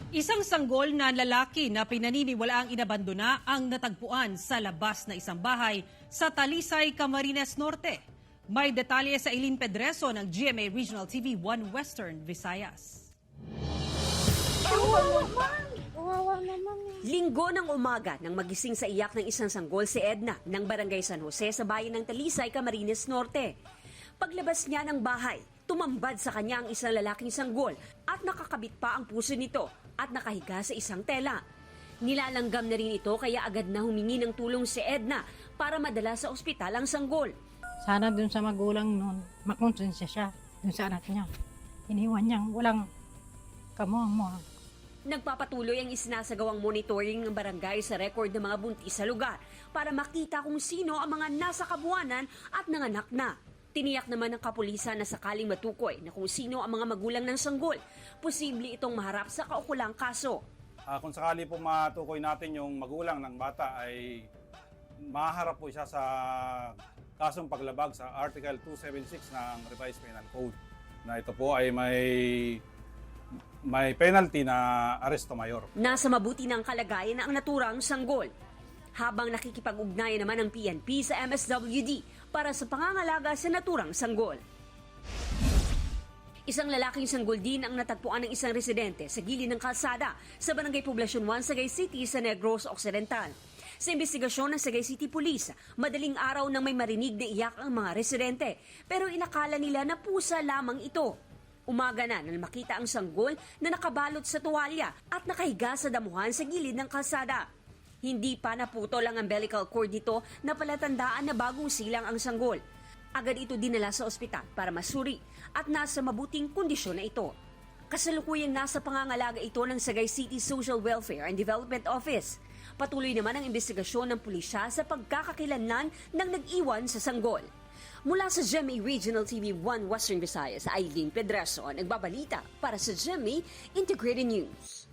Isang sanggol na lalaki na pinaniniwalaang inabandona ang natagpuan sa labas na isang bahay sa Talisay, Camarines Norte. May detalye sa Eileen Pedreso ng GMA Regional TV 1 Western Visayas. Kawawa naman eh. Linggo ng umaga nang magising sa iyak ng isang sanggol si Edna ng Barangay San Jose sa bayan ng Talisay, Camarines Norte. Paglabas niya ng bahay, tumambad sa kanya ang isang lalaking sanggol at nakakabit pa ang puso nito at nakahiga sa isang tela. Nilalanggam na rin ito kaya agad na humingi ng tulong si Edna para madala sa ospital ang sanggol. Sana dun sa magulang nun, makonsensya siya dun sa anak niya. Iniwan niyang walang kamuha-muha. Nagpapatuloy ang isinasagawang monitoring ng barangay sa record ng mga buntis sa lugar para makita kung sino ang mga nasa kabuhanan at nanganak na. Tiniyak naman ng kapulisan na sakaling matukoy na kung sino ang mga magulang ng sanggol, posible itong maharap sa kaukulang kaso. Kung sakali po matukoy natin yung magulang ng bata ay maharap po siya sa kasong paglabag sa Article 276 ng Revised Penal Code. Na ito po ay may penalty na aresto mayor. Nasa mabuti ng kalagayan na ang naturang sanggol. Habang nakikipag-ugnayan naman ang PNP sa MSWD para sa pangangalaga sa naturang sanggol. Isang lalaking sanggol din ang natagpuan ng isang residente sa gilid ng kalsada sa Barangay Poblacion 1, Sagay City sa Negros Occidental. Sa investigasyon ng Sagay City Police, madaling araw nang may marinig na iyak ang mga residente pero inakala nila na pusa lamang ito. Umaga na nang makita ang sanggol na nakabalot sa tuwalya at nakahiga sa damuhan sa gilid ng kalsada. Hindi pa naputol ang umbilical cord nito na palatandaan na bagong silang ang sanggol. Agad ito dinala sa ospital para masuri at nasa mabuting kondisyon na ito. Kasalukuyang nasa pangangalaga ito ng Sagay City Social Welfare and Development Office. Patuloy naman ang investigasyon ng pulisya sa pagkakakilanlan ng nag-iwan sa sanggol. Mula sa GMA Regional TV 1 Western Visayas, Eileen Pedreso, nagbabalita para sa GMA Integrated News.